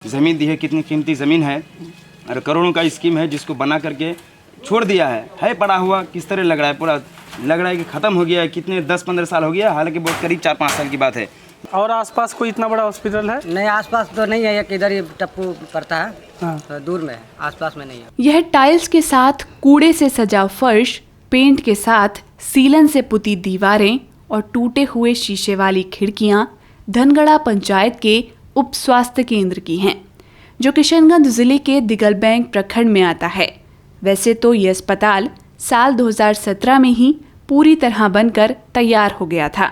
ज़मीन दी है, कितनी कीमती ज़मीन है और करोड़ों का स्कीम है जिसको बना करके छोड़ दिया है पड़ा हुआ। किस तरह लग रहा है, पूरा लग रहा है कि ख़त्म हो गया है। कितने 10-15 साल हो गया, हालांकि बहुत करीब 4-5 साल की बात है। और आसपास कोई इतना बड़ा हॉस्पिटल है? नहीं, आसपास तो नहीं है, एक इधर ही टप्पू पड़ता है। हाँ। तो दूर में है, आसपास में नहीं है। यह टाइल्स के साथ कूड़े से सजा फर्श, पेंट के साथ सीलन से पुती दीवारें और टूटे हुए शीशे वाली खिड़कियां धनगढ़ा पंचायत के उप स्वास्थ्य केंद्र की हैं, जो किशनगंज जिले के दिगलबैंक प्रखंड में आता है। वैसे तो ये अस्पताल साल 2017 में ही पूरी तरह बनकर तैयार हो गया था,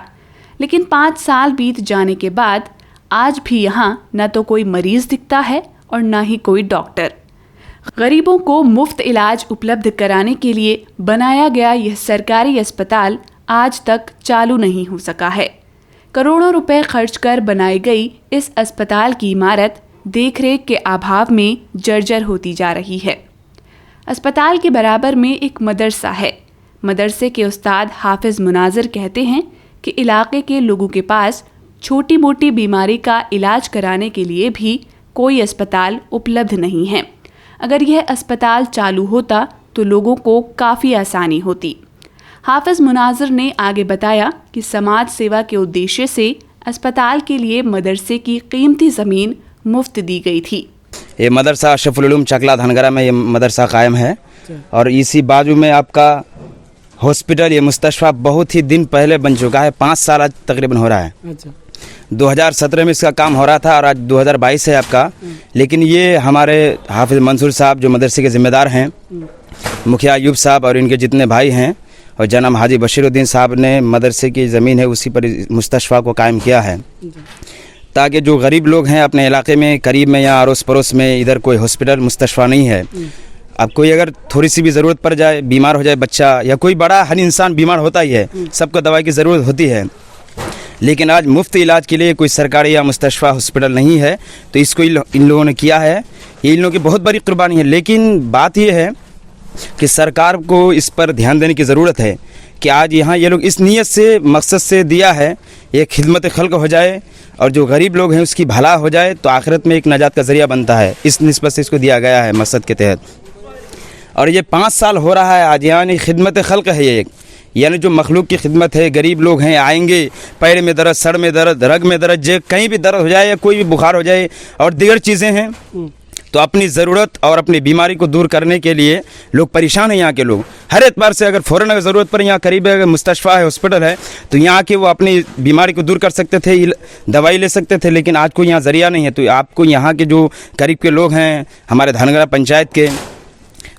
लेकिन 5 साल बीत जाने के बाद आज भी यहाँ न तो कोई मरीज दिखता है और न ही कोई डॉक्टर। गरीबों को मुफ्त इलाज उपलब्ध कराने के लिए बनाया गया यह सरकारी अस्पताल आज तक चालू नहीं हो सका है। करोड़ों रुपए खर्च कर बनाई गई इस अस्पताल की इमारत देखरेख के अभाव में जर्जर होती जा रही है। अस्पताल के बराबर में एक मदरसा है। मदरसे के उस्ताद हाफिज मुनाजिर कहते हैं कि इलाके के लोगों के पास छोटी मोटी बीमारी का इलाज कराने के लिए भी कोई अस्पताल उपलब्ध नहीं है। अगर यह अस्पताल चालू होता तो लोगों को काफ़ी आसानी होती। हाफिज मुनाजिर ने आगे बताया कि समाज सेवा के उद्देश्य से अस्पताल के लिए मदरसे की कीमती ज़मीन मुफ्त दी गई थी। ये मदरसा अशरफुल उलूम चकला धनगरा में ये मदरसा कायम है और इसी बाजू में आपका हॉस्पिटल, ये मुस्तशफा बहुत ही दिन पहले बन चुका है। 5 साल आज तकरीबन हो रहा है। अच्छा। 2017 में इसका काम हो रहा था और आज 2022 है आपका। लेकिन ये हमारे हाफिज मंसूर साहब जो मदरसे के ज़िम्मेदार हैं, मुखिया अयूब साहब और इनके जितने भाई हैं और जनाब हाजी बशीरुद्दीन साहब ने मदरसे की ज़मीन है उसी पर मुस्तशफा को कायम किया है, ताकि जो गरीब लोग हैं अपने इलाके में करीब में या अड़ोस पड़ोस में इधर कोई हॉस्पिटल मुस्तशफा नहीं है। अब कोई अगर थोड़ी सी भी ज़रूरत पड़ जाए, बीमार हो जाए बच्चा या कोई बड़ा, हर इंसान बीमार होता ही है, सबको दवाई की ज़रूरत होती है, लेकिन आज मुफ्त इलाज के लिए कोई सरकारी या मुस्तशफा हॉस्पिटल नहीं है। तो इसको इन लोगों ने किया है। ये इन लोगों की बहुत बड़ी कुर्बानी है। लेकिन बात यह है कि सरकार को इस पर ध्यान देने की ज़रूरत है कि आज यहाँ ये लोग इस नीयत से, मकसद से दिया है, ये खिदमत खल्क हो जाए और जो गरीब लोग हैं उसकी भला हो जाए तो आखिरत में एक नजात का ज़रिया बनता है। इस निस्बत से इसको दिया गया है मकसद के तहत। और ये 5 साल हो रहा है आज, यानी खिदमत खल्क है ये, यानी जो मखलूक की खिदमत है। गरीब लोग हैं, आएंगे, पैर में दर्द, सर में दर्द, रग में दर्द, जे कहीं भी दर्द हो जाए या कोई भी बुखार हो जाए और दीगर चीज़ें हैं, तो अपनी ज़रूरत और अपनी बीमारी को दूर करने के लिए लोग परेशान हैं। यहाँ के लोग हर एतबार से अगर फ़ौरन अगर ज़रूरत पड़े, यहाँ करीब अगर मुस्तशफा है, हॉस्पिटल है, तो यहाँ के वो अपनी बीमारी को दूर कर सकते थे, दवाई ले सकते थे। लेकिन आज कोई यहाँ ज़रिया नहीं है। तो आपको यहाँ के जो करीब के लोग हैं हमारे धनगढ़ा पंचायत के,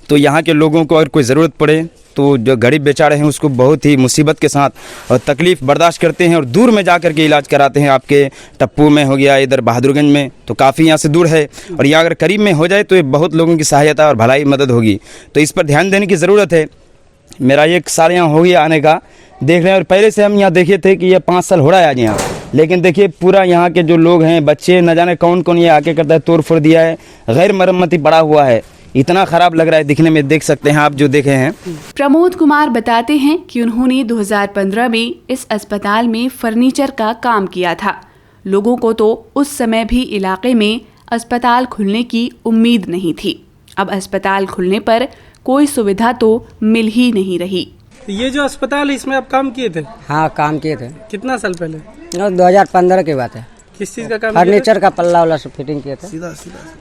तो यहाँ के लोगों को अगर कोई ज़रूरत पड़े तो जो गरीब बेचारे हैं उसको बहुत ही मुसीबत के साथ और तकलीफ़ बर्दाश्त करते हैं और दूर में जा कर के इलाज कराते हैं। आपके टप्पू में हो गया, इधर बहादुरगंज में, तो काफ़ी यहाँ से दूर है। और यहाँ अगर करीब में हो जाए तो ये बहुत लोगों की सहायता और भलाई मदद होगी। तो इस पर ध्यान देने की ज़रूरत है। मेरा 1 साल यहाँ हो गया आने का, देख रहे हैं। और पहले से हम यहाँ देखे थे कि ये 5 साल हो रहा है आज यहाँ, लेकिन देखिए पूरा यहाँ के जो लोग हैं, बच्चे, न जाने कौन कौन ये आके करता है, तोड़ फोड़ दिया है, गैर मरम्मती पड़ा हुआ है। इतना ख़राब लग रहा है दिखने में, देख सकते हैं आप जो देखे हैं। प्रमोद कुमार बताते हैं कि उन्होंने 2015 में इस अस्पताल में फर्नीचर का काम किया था। लोगों को तो उस समय भी इलाके में अस्पताल खुलने की उम्मीद नहीं थी। अब अस्पताल खुलने पर कोई सुविधा तो मिल ही नहीं रही। ये जो अस्पताल है इसमें आप काम किए थे? हाँ, काम किए थे। कितना साल पहले? 2015 की बात है। किस चीज़ का काम? फर्नीचर का पल्ला वाला सब फिटिंग किए थे।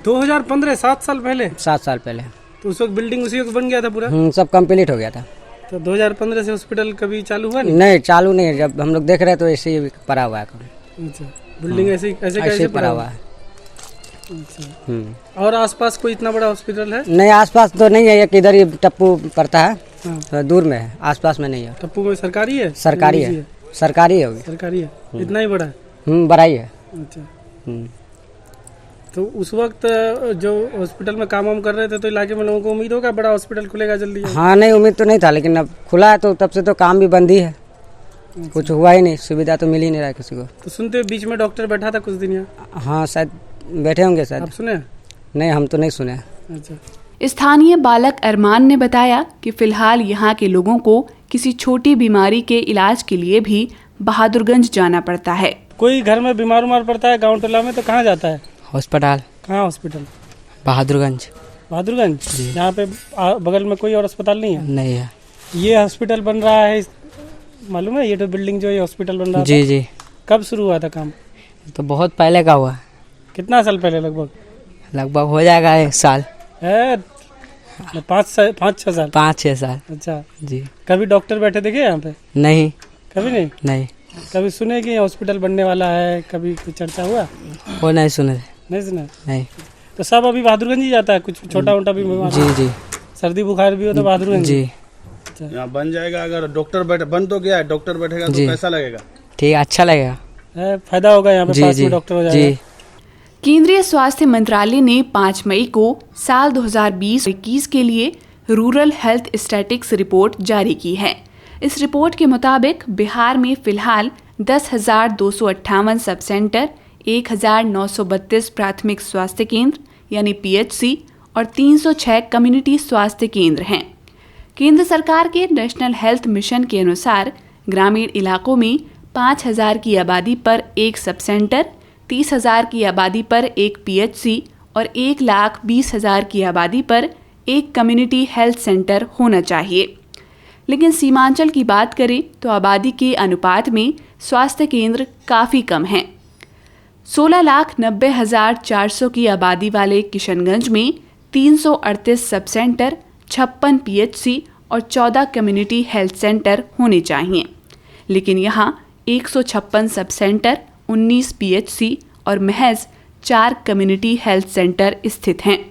2015, 7 साल पहले? 7 साल पहले। तो उस वक्त बिल्डिंग उसी वक्त बन गया था पूरा? सब कंप्लीट हो गया था। तो 2015 से हॉस्पिटल कभी चालू हुआ नहीं? नहीं, चालू नहीं है। जब हम लोग देख रहे तो ऐसे ही पड़ा हुआ है। अच्छा, बिल्डिंग ऐसे पड़ा हुआ है। अच्छा। और आसपास कोई इतना बड़ा हॉस्पिटल है? नहीं, आसपास तो नहीं है, एक इधर ही टप्पू पड़ता है। हाँ। दूर में है, आसपास में नहीं है। टप्पू में सरकारी है? सरकारी है, सरकारी होगी। सरकारी है। इतना ही बड़ा है? बड़ा ही है। अच्छा। तो उस वक्त जो हॉस्पिटल में काम वाम कर रहे थे तो इलाके में लोगों को उम्मीद होगा बड़ा हॉस्पिटल खुलेगा जल्दी? हाँ, नहीं, उम्मीद तो नहीं था, लेकिन अब खुला है तो तब से तो काम भी बंद ही है। कुछ हुआ ही नहीं, सुविधा तो मिल ही नहीं रहा किसी को। तो सुनते बीच में डॉक्टर बैठा था कुछ दिन यहाँ? हाँ, शायद बैठे होंगे शायद। आप सुने? नहीं, हम तो नहीं सुने। अच्छा। स्थानीय बालक अरमान ने बताया कि फिलहाल यहाँ के लोगों को किसी छोटी बीमारी के इलाज के लिए भी बहादुरगंज जाना पड़ता है। कोई घर में बीमार उमार पड़ता है गाँव टोला में तो कहाँ जाता है? अस्पताल। कहाँ हॉस्पिटल? बहादुरगंज। बहादुरगंज। यहाँ पे बगल में कोई और अस्पताल नहीं है? नहीं है। ये हॉस्पिटल बन रहा है, मालूम है? ये तो बिल्डिंग जो है हॉस्पिटल बन रहा जी था, जी। कब शुरू हुआ था काम? तो बहुत पहले का हुआ। कितना साल पहले लगभग? लगभग हो जाएगा 1 साल। है 5-6 साल। 5-6 साल। अच्छा। जी। कभी डॉक्टर बैठे देखे यहाँ पे? नहीं। कभी नहीं? नहीं। कभी सुने कि हॉस्पिटल बनने वाला है? कभी कुछ चर्चा हुआ? वो नहीं सुने। नहीं सुना? नहीं। तो सब अभी बहादुरगंज ही जाता है, कुछ छोटा मोटा भी बीमार, जी जी। सर्दी बुखार भी हो तो बहादुरगंज? जी। यहाँ बन जाएगा, अगर डॉक्टर बन तो गया है, डॉक्टर बैठेगा तो जी। कैसा लगेगा? ठीक, अच्छा लगेगा। है, फायदा होगा यहाँ पे, जी पास जी में डॉक्टर हो जी। जाएगा। केंद्रीय स्वास्थ्य मंत्रालय ने 5 मई को साल 2020-21 के लिए रूरल हेल्थ स्टैटिक्स रिपोर्ट जारी की है। इस रिपोर्ट के मुताबिक बिहार में फिलहाल 10,258 सब सेंटर, 1,932 प्राथमिक स्वास्थ्य केंद्र यानी PHC और 306 कम्युनिटी स्वास्थ्य केंद्र हैं। केंद्र सरकार के नेशनल हेल्थ मिशन के अनुसार ग्रामीण इलाकों में 5,000 की आबादी पर एक सब सेंटर, 30,000 की आबादी पर एक PHC और 1,20,000 की आबादी पर एक कम्युनिटी हेल्थ सेंटर होना चाहिए। लेकिन सीमांचल की बात करें तो आबादी के अनुपात में स्वास्थ्य केंद्र काफ़ी कम हैं। 16,90,400 की आबादी वाले किशनगंज में 338 सब सेंटर, 56 PHC और 14 कम्युनिटी हेल्थ सेंटर होने चाहिए, लेकिन यहाँ 156 सब सेंटर, 19 PHC और महज 4 कम्युनिटी हेल्थ सेंटर स्थित हैं।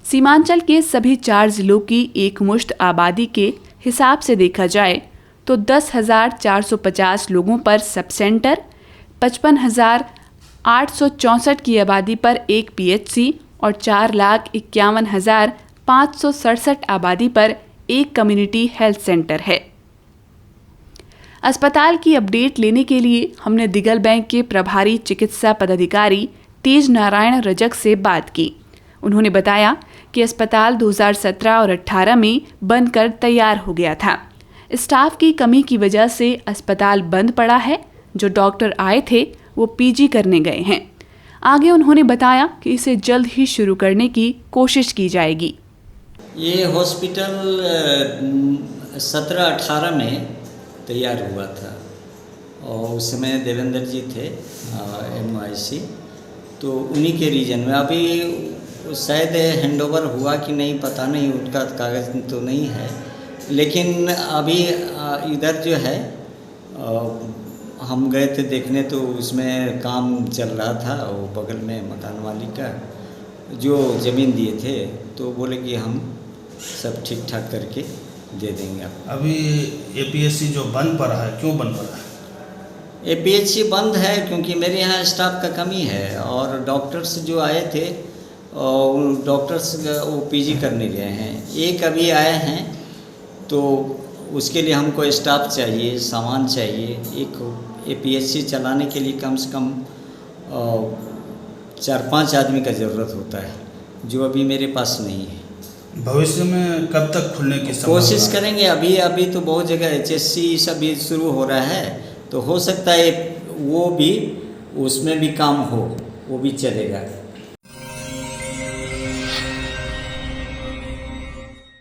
सीमांचल के सभी 4 जिलों की एकमुश्त आबादी के हिसाब से देखा जाए तो 10,450 लोगों पर सब सेंटर, 55,864 की आबादी पर एक PHC और 4,51,567 आबादी पर एक कम्युनिटी हेल्थ सेंटर है। अस्पताल की अपडेट लेने के लिए हमने दिगल बैंक के प्रभारी चिकित्सा पदाधिकारी तेज नारायण रजक से बात की। उन्होंने बताया कि अस्पताल 2017 और 18 में बनकर तैयार हो गया था। स्टाफ की कमी की वजह से अस्पताल बंद पड़ा है। जो डॉक्टर आए थे वो PG करने गए हैं। आगे उन्होंने बताया कि इसे जल्द ही शुरू करने की कोशिश की जाएगी। ये हॉस्पिटल 17-18 में तैयार हुआ था और उस समय देवेंद्र जी थे MIC, तो उन्हीं के रीजन में अभी शायद हैंडओवर हुआ कि नहीं पता नहीं, उनका कागज़ तो नहीं है, लेकिन अभी इधर जो है हम गए थे देखने तो उसमें काम चल रहा था। वो बगल में मकान मालिक का जो ज़मीन दिए थे तो बोले कि हम सब ठीक ठाक करके दे देंगे आपको। अभी APSC जो बंद पड़ा है, क्यों बंद पड़ा है? APHC बंद है क्योंकि मेरे यहाँ स्टाफ का कमी है और डॉक्टर्स जो आए थे डॉक्टर्स वो PG करने गए हैं। एक अभी आए हैं तो उसके लिए हमको स्टाफ चाहिए, सामान चाहिए। एक APHC चलाने के लिए कम से कम 4-5 आदमी का ज़रूरत होता है, जो अभी मेरे पास नहीं है। भविष्य में कब तक खुलने की संभावना कोशिश है? करेंगे। अभी तो बहुत जगह HSC सब भी शुरू हो रहा है, तो हो सकता है वो भी उसमें भी काम हो, वो भी चलेगा।